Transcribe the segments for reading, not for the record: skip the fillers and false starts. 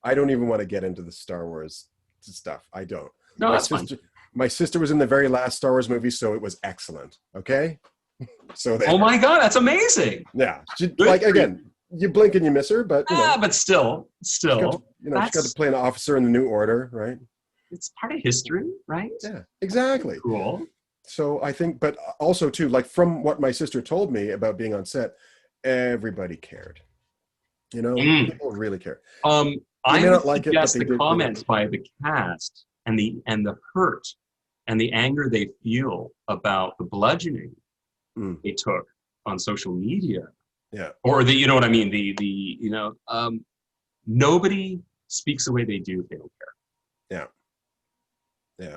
I don't even want to get into the Star Wars stuff. I don't. No, My that's fine. sister, my sister was in the very last Star Wars movie, so it was excellent. Okay, so Oh there. my God, that's amazing. Yeah, she, Good like for you. again, you blink and you miss her, but But still, she got to that's play an officer in the New Order, right? it's part of history, right? Yeah, exactly. Cool. So I think, but also too, like from what my sister told me about being on set, everybody cared. Mm. People really care. Um, They I may would not like it, but suggest they the did. They liked comments it. by the cast and the hurt and the anger they feel about the bludgeoning Mm, they took on social media, yeah, or the you know what I mean. Nobody speaks the way they do if they don't care. yeah, yeah.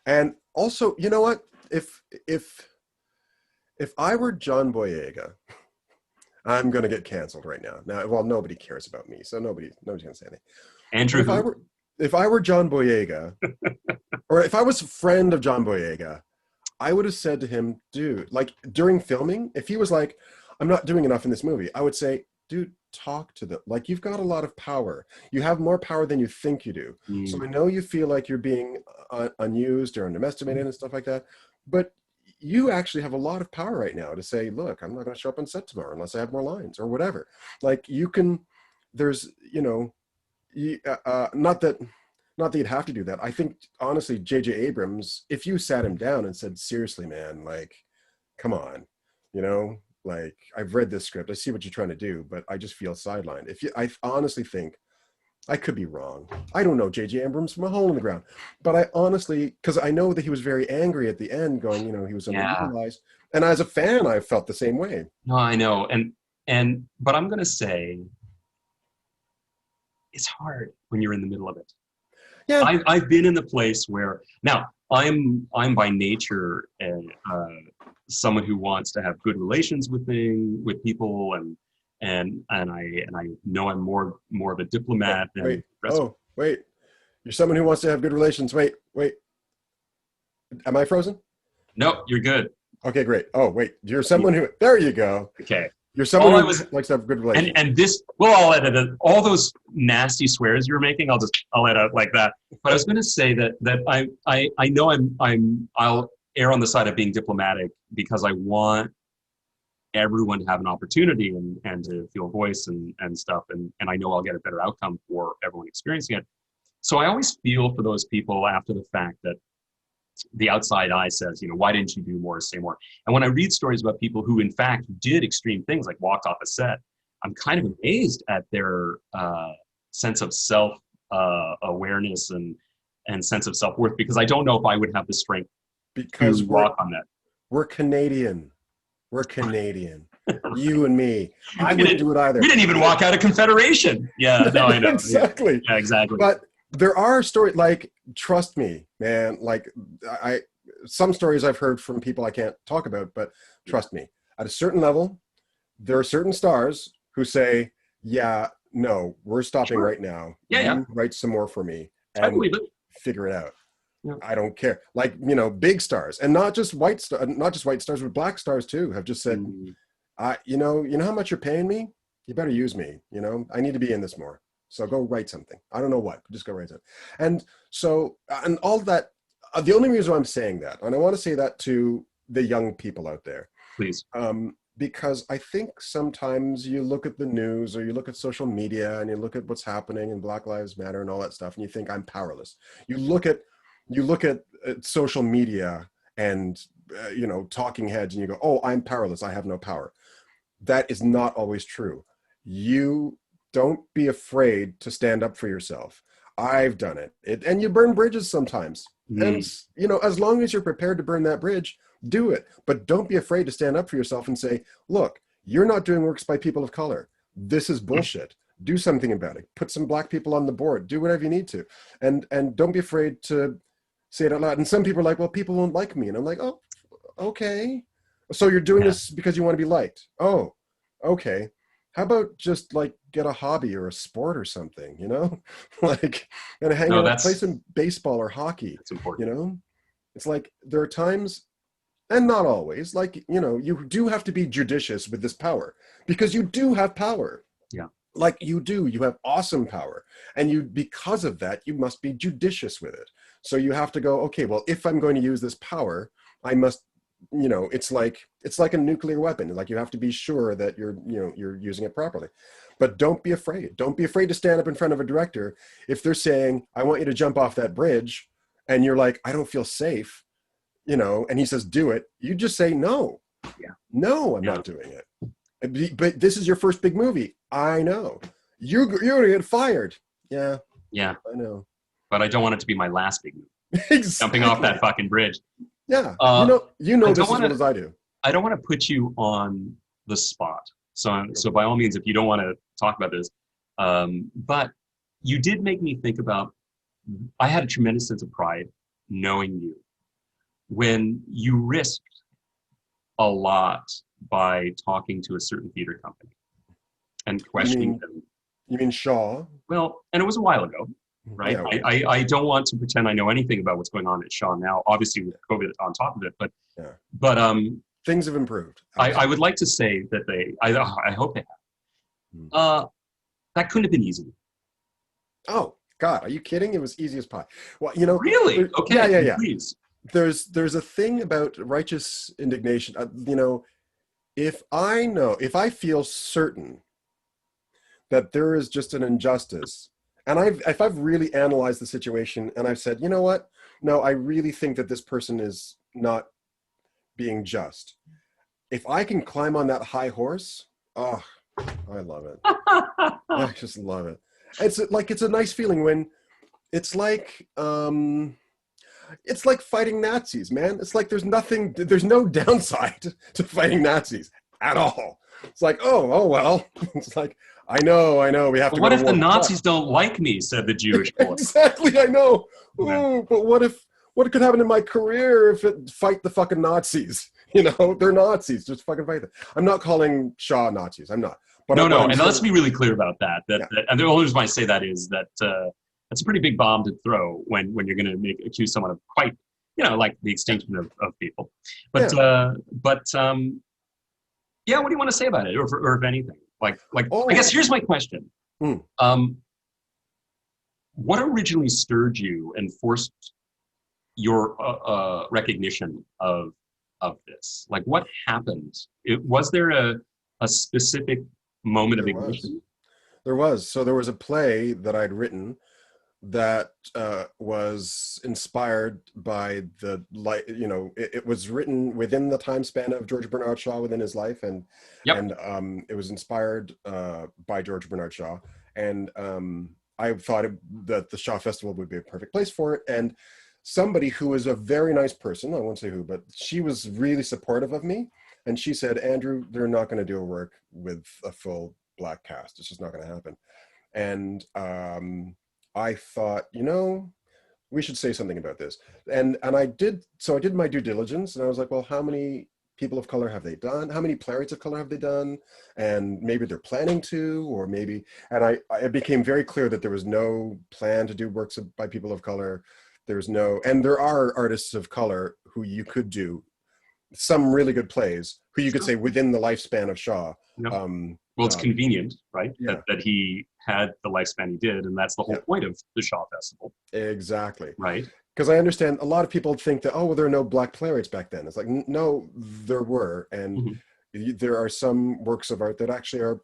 And also, you know what? If if I were John Boyega, I'm gonna get canceled right now. Now, well, nobody cares about me, so nobody's gonna say anything. But Andrew, who? if I were John Boyega, or if I was a friend of John Boyega, I would have said to him, dude, like during filming, if he was like, I'm not doing enough in this movie, I would say, dude, talk to them. Like, you've got a lot of power. You have more power than you think you do. So I Mm. know you feel like you're being unused or underestimated and stuff like that, but you actually have a lot of power right now to say, look, I'm not going to show up on set tomorrow unless I have more lines or whatever. Like, you can, there's, not that you'd have to do that. I think honestly, J.J. Abrams, if you sat him down and said, seriously, man, like, come on, like, I've read this script, I see what you're trying to do, but I just feel sidelined. I honestly think, I could be wrong, I don't know J.J. Abrams from a hole in the ground, but I honestly, because I know that he was very angry at the end, going, he was Yeah. underutilized, and as a fan, I felt the same way. No, I know, but I'm gonna say it's hard when you're in the middle of it. Yeah. I've been in the place where now I'm by nature someone who wants to have good relations with people and I know I'm more of a Oh, diplomat than wait. the rest. Oh, wait. You're someone who wants to have good relations. Wait. Am I frozen? No, you're good. Okay, great. Oh, wait. You're someone who, there you go. Okay. You're someone All I who was likes to have good and relations. this well I'll edit it. All those nasty swears you were making I'll edit like that. But I was going to say that I know I'll err on the side of being diplomatic because I want everyone to have an opportunity and to feel a voice and stuff and I know I'll get a better outcome for everyone experiencing it. So I always feel for those people after the fact that the outside eye says, why didn't you do more, say more? And when I read stories about people who in fact did extreme things like walked off a set, I'm kind of amazed at their sense of self awareness and sense of self-worth, because I don't know if I would have the strength Because to walk on that. we're Canadian. We're Canadian. You and me. I we wouldn't didn't do it either. we didn't even walk out of Confederation. Yeah, no, I know. Exactly. Yeah, exactly. But there are stories, like, trust me, man, like, I some stories I've heard from people I can't talk about, but trust me, at a certain level, there are certain stars who say, yeah, no, we're stopping Sure. right now. Yeah. You write some more for me I and believe it. figure it out. Yeah. I don't care. Like, big stars, and not just white stars, but black stars too, have just said, Mm. you know how much you're paying me? You better use me. I need to be in this more. So go write something. I don't know what, just go write something. And so, and all that, the only reason why I'm saying that, and I want to say that to the young people out there, Please. because I think sometimes you look at the news or you look at social media and you look at what's happening in Black Lives Matter and all that stuff, and you think I'm powerless. You look at social media and talking heads, and you go, oh, I'm powerless, I have no power. That is not always true. You don't be afraid to stand up for yourself. I've done it, and you burn bridges sometimes. Mm. And as long as you're prepared to burn that bridge, do it. But don't be afraid to stand up for yourself and say, look, you're not doing works by people of color. This is bullshit. Do something about it. Put some black people on the board. Do whatever you need to. And don't be afraid to say it out loud. And some people are like, well, people won't like me. And I'm like, oh, okay. So you're doing Yeah. this because you want to be liked. Oh, okay. How about just like get a hobby or a sport or something, like, and hang No, out, play that's some baseball or hockey, important. It's like there are times, and not always, like, you do have to be judicious with this power because you do have power. Yeah. Like you have awesome power, and because of that, you must be judicious with it. So you have to go, okay, well, if I'm going to use this power, I must, it's like a nuclear weapon. Like you have to be sure that you're using it properly. But don't be afraid. Don't be afraid to stand up in front of a director. If they're saying, I want you to jump off that bridge, and you're like, I don't feel safe, and he says, do it. You just say, no, Yeah. no, I'm not doing it. But this is your first big movie. I know. You're gonna get fired. Yeah. Yeah. I know. But I don't want it to be my last big movie. Exactly. Jumping off that fucking bridge. Yeah. You know this as well as I do. I don't want to put you on the spot. So by all means, if you don't want to talk about this, but you did make me think about, I had a tremendous sense of pride knowing you when you risked a lot by talking to a certain theater company and questioning them. You mean Shaw? Well, and it was a while ago, right? Yeah. I don't want to pretend I know anything about what's going on at Shaw now, obviously with COVID on top of it, but things have improved. I would like to say that I hope they have. That couldn't have been easy. Oh, God, are you kidding? It was easy as pie. Well, Really? Okay. Yeah. Please. There's a thing about righteous indignation. If I feel certain that there is just an injustice, and if I've really analyzed the situation and I've said, you know what? No, I really think that this person is not being just. If I can climb on that high horse, oh, I love it. I just love it. It's a nice feeling when it's like fighting Nazis, man. It's like there's no downside to fighting Nazis at all. It's like, oh well. It's like, I know, we have to. What if the Nazis don't like me? Said the Jewish boy. Exactly, I know. Ooh, but what could happen in my career if it fight the fucking Nazis? They're Nazis. Just fucking fight them. I'm not calling Shaw Nazis. I'm not. But no, and let's be really clear about that. And the only reason why I say that is that that's a pretty big bomb to throw when you're going to accuse someone of quite, like the extinction of people. But yeah, what do you want to say about it, or if anything? I guess here's my question. What originally stirred you and forced your recognition of this? Like, what happened? Was there a specific moment of ignition? There was. So there was a play that I'd written that was inspired by it was written within the time span of George Bernard Shaw within his life, and it was inspired by George Bernard Shaw, and I thought that the Shaw Festival would be a perfect place for it. And somebody who is a very nice person, I won't say who, but she was really supportive of me, and she said, Andrew, they're not going to do a work with a full black cast. It's just not going to happen. And I thought, we should say something about this. And I did my due diligence, and I was like, well, how many people of color have they done? How many playwrights of color have they done? And maybe they're planning to, or maybe, and it became very clear that there was no plan to do works by people of color. And there are artists of color who you could do some really good plays, who you could say within the lifespan of Shaw. Yep. Well, it's convenient, right? Yeah. That he had the lifespan he did, and that's the whole point of the Shaw Festival. Exactly. Right. Because I understand a lot of people think that, well, there are no black playwrights back then. It's like, no, there were. And there are some works of art that actually are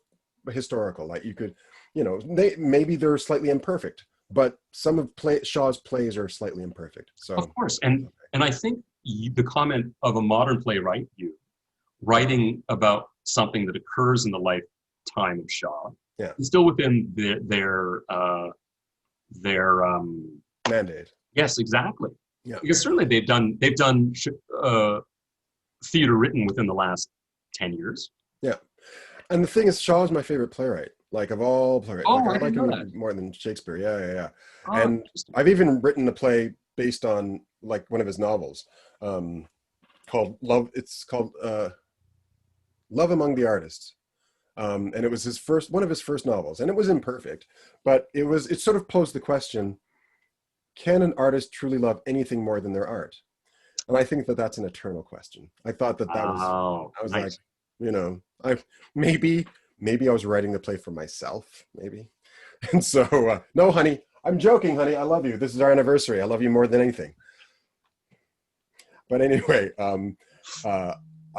historical. Like you could, maybe they're slightly imperfect, but some of Shaw's plays are slightly imperfect. So of course. And I think the comment of a modern playwright, you writing about something that occurs in the lifetime of Shaw, is still within their mandate. Yes, exactly. Yeah, because certainly they've done theater written within the last 10 years. Yeah, and the thing is, Shaw is my favorite playwright. Like of all playwrights, I like him more than Shakespeare. Yeah. Oh, and I've even written a play based on like one of his novels, called Love. It's called Love Among the Artists. And it was one of his first novels, and it was imperfect, but it sort of posed the question, can an artist truly love anything more than their art? And I think that that's an eternal question. I thought that was, I was nice. Like, maybe maybe I was writing the play for myself, maybe. And so, no, honey, I'm joking, honey. I love you. This is our anniversary. I love you more than anything. But anyway,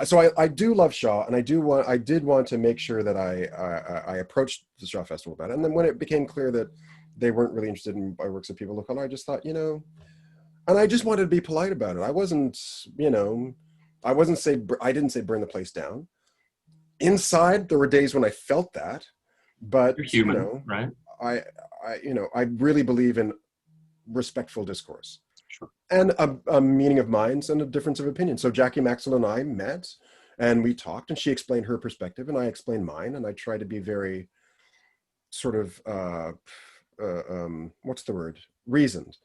so I do love Shaw, and I did want to make sure that I approached the Shaw Festival about it. And then when it became clear that they weren't really interested in works of people of color, I just thought, and I just wanted to be polite about it. I wasn't, I didn't say burn the place down. Inside, there were days when I felt that, but You're human, right? I really believe in respectful discourse. Sure. And a meaning of minds and a difference of opinion. So Jackie Maxwell and I met and we talked, and she explained her perspective and I explained mine, and I tried to be very sort of, what's the word? Reasoned,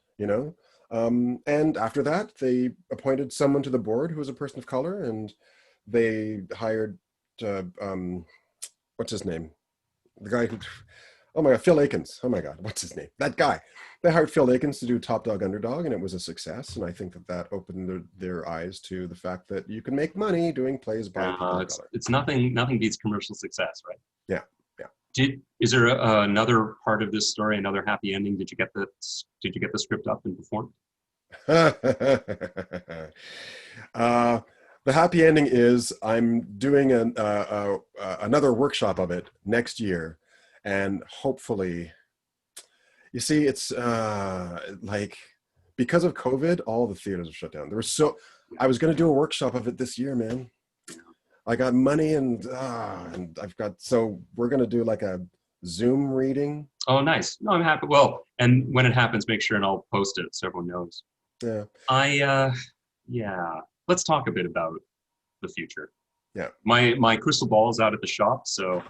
and after that, they appointed someone to the board who was a person of color, and they hired, what's his name? The guy who, oh my God, Phil Akins. Oh my God, what's his name? That guy. They hired Phil Akins to do Top Dog Underdog, and it was a success. And I think that opened their eyes to the fact that you can make money doing plays by people of color. It's nothing beats commercial success, right? Yeah. Is there another part of this story, another happy ending? Did you get the script up and performed? The happy ending is I'm doing another workshop of it next year, and hopefully, you see, it's like because of COVID, all the theaters are shut down. I was going to do a workshop of it this year, man. I got money and so we're going to do like a Zoom reading. Oh, nice. No, I'm happy. Well, and when it happens, make sure and I'll post it so everyone knows. Yeah. Let's talk a bit about the future. Yeah. My crystal ball is out at the shop, so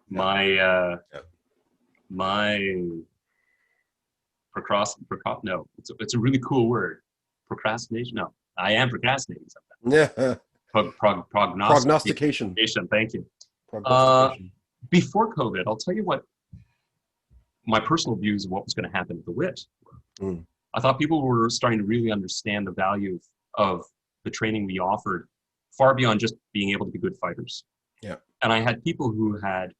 my it's a really cool word. Procrastination. No, I am procrastinating sometimes. Yeah. Prognostication. Thank you. Before COVID, I'll tell you what my personal views of what was going to happen at the WIT. I thought people were starting to really understand the value of the training we offered, far beyond just being able to be good fighters. Yeah. And I had people who had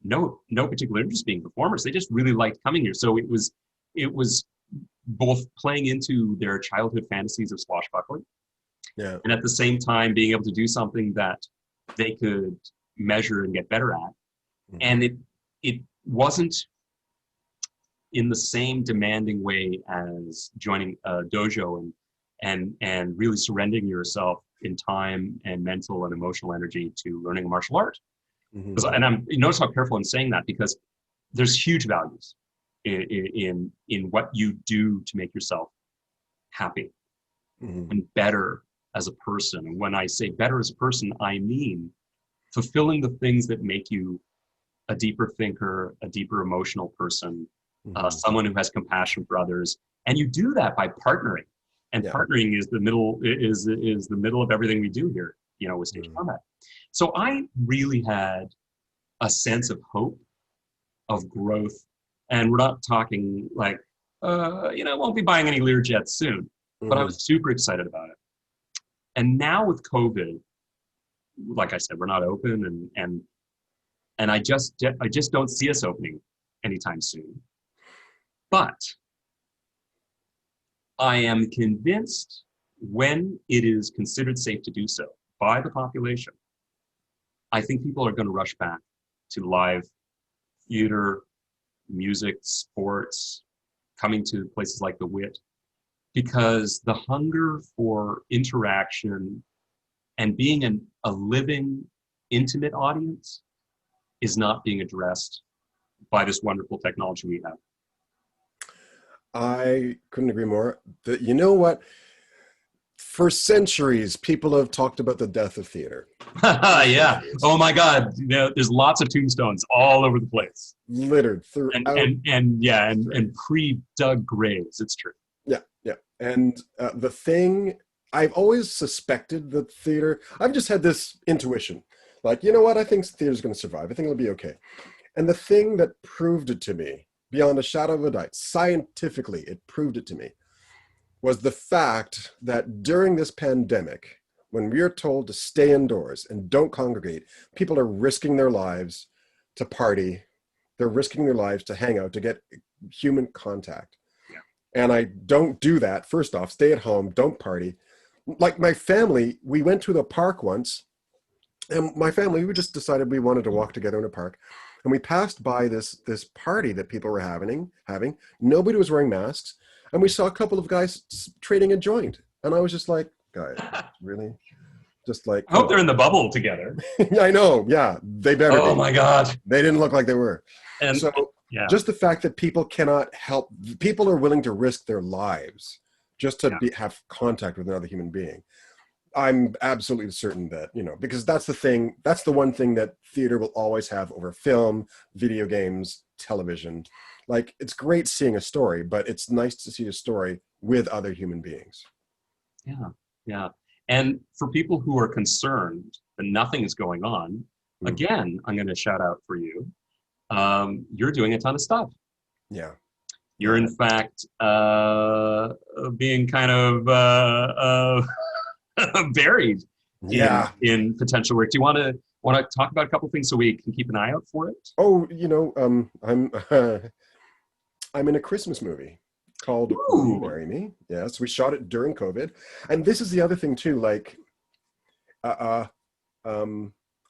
no particular interest being performers. They just really liked coming here. So it was both playing into their childhood fantasies of swashbuckling, yeah, and at the same time being able to do something that they could measure and get better at. And it wasn't in the same demanding way as joining a dojo and really surrendering yourself in time and mental and emotional energy to learning a martial art. And you notice how careful I'm saying that, because there's huge values in what you do to make yourself happy and better as a person. And when I say better as a person, I mean fulfilling the things that make you a deeper thinker, a deeper emotional person, someone who has compassion for others. And you do that by partnering. And partnering is the middle of everything we do here, with Stage Combat. So I really had a sense of hope, of growth. And we're not talking like, I won't be buying any Learjets soon, but I was super excited about it. And now with COVID, like I said, we're not open, and I just don't see us opening anytime soon. But I am convinced when it is considered safe to do so by the population, I think people are going to rush back to live theater, music, sports, coming to places like the WIT, because the hunger for interaction and being a living, intimate audience is not being addressed by this wonderful technology we have. I couldn't agree more. You know what? For centuries, people have talked about the death of theater. Yeah. Oh my God. There's lots of tombstones all over the place, littered throughout, and pre-dug graves. It's true. Yeah. And the thing, I've always suspected that theater. I've just had this intuition, like, you know what? I think theater's going to survive. I think it'll be okay. And the thing that proved it to me, beyond a shadow of a doubt, scientifically, it proved it to me, was the fact that during this pandemic, when we are told to stay indoors and don't congregate, people are risking their lives to party. They're risking their lives to hang out, to get human contact. Yeah. And I don't do that. First off, stay at home, don't party. Like my family, we went to the park once, and my family, we just decided we wanted to walk together in a park. And we passed by this party that people were having. Nobody was wearing masks. And we saw a couple of guys trading a joint. And I was just like, guys, really? Just like, I hope they're in the bubble together. I know. Yeah, they better be. Oh my God. They didn't look like they were. And so yeah. Just the fact that people cannot help, people are willing to risk their lives just to have contact with another human being. I'm absolutely certain that, because that's the one thing that theater will always have over film, video games, television. Like, it's great seeing a story, but it's nice to see a story with other human beings. Yeah, yeah. And for people who are concerned that nothing is going on, again, I'm going to shout out for you. You're doing a ton of stuff. Yeah. You're in fact being kind of buried in potential work. Do you want to talk about a couple things so we can keep an eye out for it? Oh, I'm in a Christmas movie called Will You Marry Me? Yes, we shot it during COVID. And this is the other thing too, like, I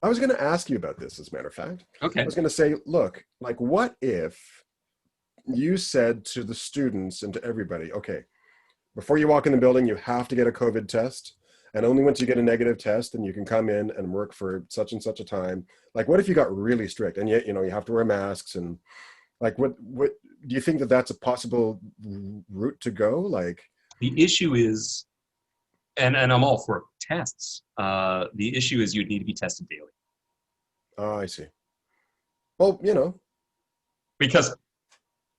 was going to ask you about this, as a matter of fact. Okay. I was going to say, look, like, what if you said to the students and to everybody, okay, before you walk in the building, you have to get a COVID test. And only once you get a negative test, then you can come in and work for such and such a time. Like, what if you got really strict and yet, you have to wear masks, and like, what do you think that that's a possible route to go? Like, the issue is, and I'm all for tests. The issue is you'd need to be tested daily. Oh, I see. Well, because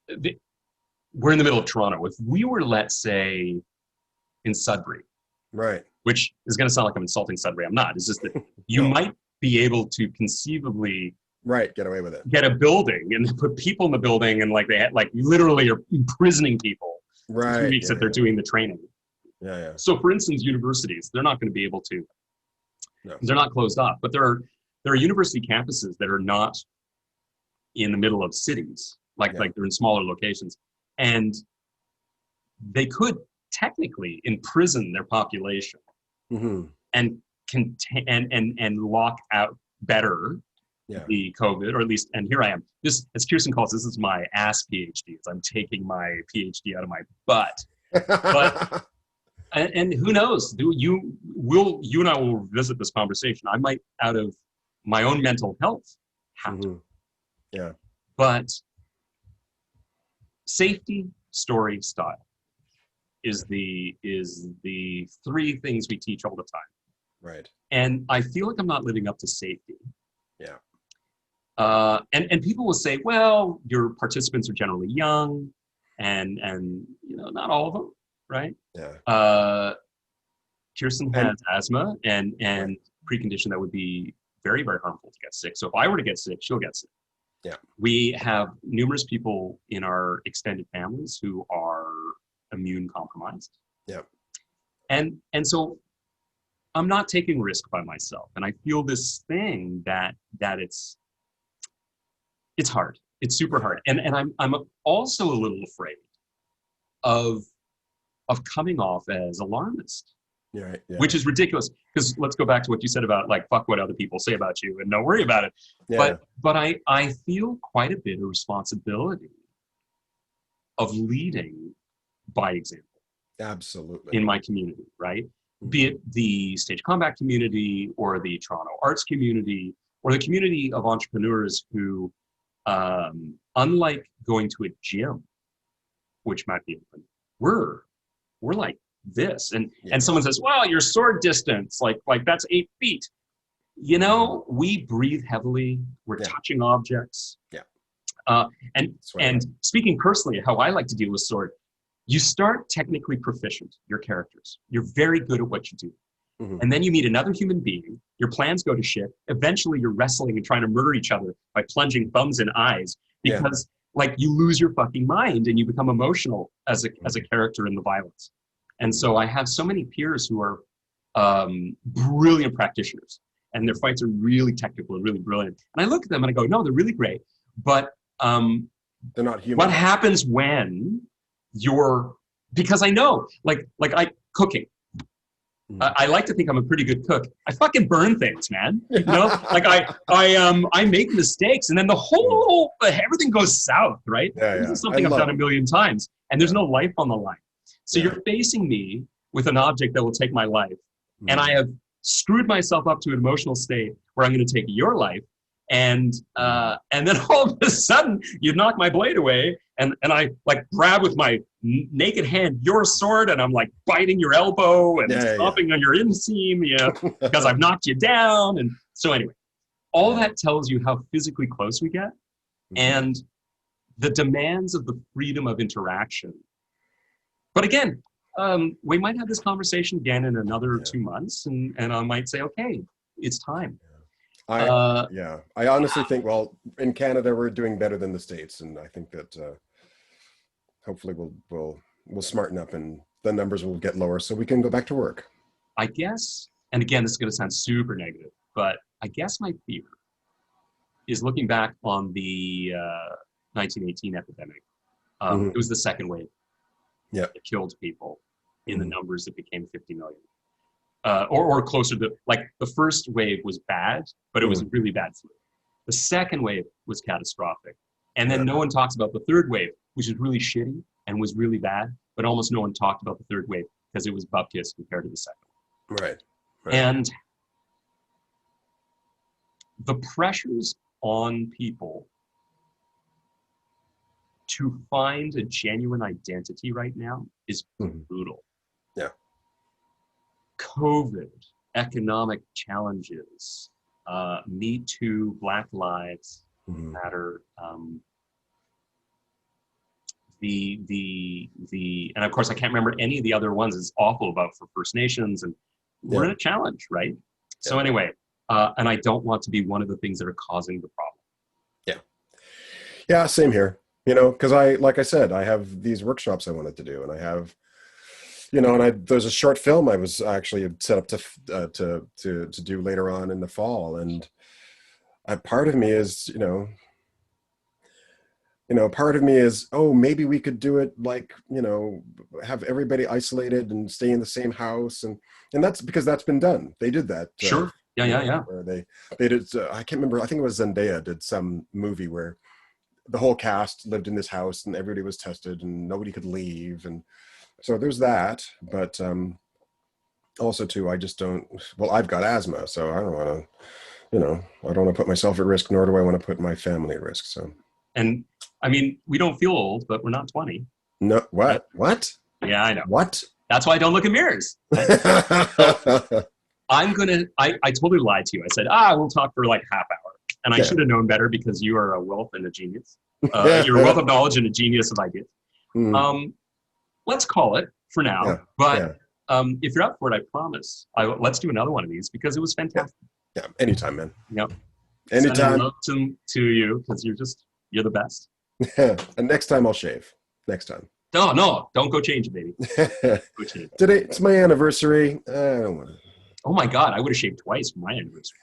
we're in the middle of Toronto. If we were, let's say, in Sudbury, right, which is going to sound like I'm insulting Sudbury. I'm not. It's just that you might be able to conceivably get away with it. Get a building and put people in the building, and like literally are imprisoning people for 2 weeks that they're doing the training. Yeah, yeah. So, for instance, universities, they're not going to be able to. No. They're not closed off, but there are university campuses that are not in the middle of cities, like they're in smaller locations, and they could technically imprison their population and contain and lock out better the COVID, or at least, and here I am. This, as Kirsten calls, this is my ass PhD. I'm taking my PhD out of my butt. But and who knows? You and I will revisit this conversation. I might, out of my own mental health, have to. Yeah. But safety, story, style is the three things we teach all the time. Right. And I feel like I'm not living up to safety. Yeah. And people will say, well, your participants are generally young, and not all of them, right? Yeah. Kirsten has asthma and precondition that would be very, very harmful to get sick. So if I were to get sick, she'll get sick. Yeah. We have numerous people in our extended families who are immune compromised. Yeah. And so I'm not taking risk by myself. And I feel this thing that it's hard. It's super hard. And I'm also a little afraid of coming off as alarmist. Yeah, yeah. Which is ridiculous, because let's go back to what you said about, like, fuck what other people say about you and don't worry about it. Yeah. But I feel quite a bit of responsibility of leading by example. Absolutely. In my community, right? Mm-hmm. Be it the stage combat community or the Toronto arts community or the community of entrepreneurs who, unlike going to a gym, which might be open, we're like this, and someone says, well, your sword distance, like that's 8 feet. We breathe heavily, we're touching objects. Yeah. And speaking personally, how I like to deal with sword, you start technically proficient, your characters. You're very good at what you do. Mm-hmm. And then you meet another human being, your plans go to shit. Eventually you're wrestling and trying to murder each other by plunging thumbs in eyes because you lose your fucking mind and you become emotional as a character in the violence. And so I have so many peers who are brilliant practitioners, and their fights are really technical and really brilliant. And I look at them and I go, no, they're really great. But They're not human. what happens when you're, because I know, cooking. I like to think I'm a pretty good cook. I fucking burn things, man. You know, like I make mistakes, and then the whole everything goes south, right? Yeah, This is something I've done a million times, and there's no life on the line. So you're facing me with an object that will take my life, and I have screwed myself up to an emotional state where I'm going to take your life, and then all of a sudden you knock my blade away, and I like grab with my naked hand your sword, and I'm like biting your elbow and stomping on your inseam, because I've knocked you down. And so anyway, all that tells you how physically close we get, and the demands of the freedom of interaction. But again, we might have this conversation again in another 2 months, and I might say, okay, it's time. I honestly think, well, in Canada we're doing better than the States, and I think that hopefully we'll smarten up and the numbers will get lower so we can go back to work. I guess, and again, this is going to sound super negative, but I guess my fear is looking back on the 1918 epidemic. It was the second wave that killed people in the numbers that became 50 million. Or closer to, like, the first wave was bad, but it was a really bad flu. The second wave was catastrophic. And then no one talks about the third wave, which is really shitty and was really bad, but almost no one talked about the third wave because it was bupkis compared to the second one. Right. And the pressures on people to find a genuine identity right now is brutal. Yeah. COVID, economic challenges, Me Too, Black Lives Matter, and of course I can't remember any of the other ones. It's awful about for First Nations, and we're in a challenge, right? So anyway, and I don't want to be one of the things that are causing the problem. Yeah, same here. You know, because like I said, I have these workshops I wanted to do, and I have, you know, and there's a short film I was actually set up to do later on in the fall, and part of me is, part of me is, oh, maybe we could do it like, have everybody isolated and stay in the same house, and that's because that's been done. They did that. Sure. Yeah. Where they did. I can't remember. I think it was Zendaya did some movie where the whole cast lived in this house and everybody was tested and nobody could leave, and so there's that. But also too, I just don't. Well, I've got asthma, so I don't want to. I don't want to put myself at risk, nor do I want to put my family at risk. So. And I mean, we don't feel old, but we're not 20. No, what? What? Yeah, I know. What? That's why I don't look in mirrors. I totally lied to you. I said, we'll talk for like half hour. And I should have known better because you are a wealth and a genius. You're a wealth of knowledge and a genius of ideas. Let's call it for now. Yeah. But if you're up for it, I promise. Let's do another one of these because it was fantastic. Yeah, anytime, man. Yep. Anytime. Love to you because you're the best. And next time I'll shave. Next time. No, don't go change it, baby. Go change it. Today, it's my anniversary. I don't want to. Oh my God, I would have shaved twice for my anniversary.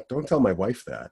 Don't tell my wife that.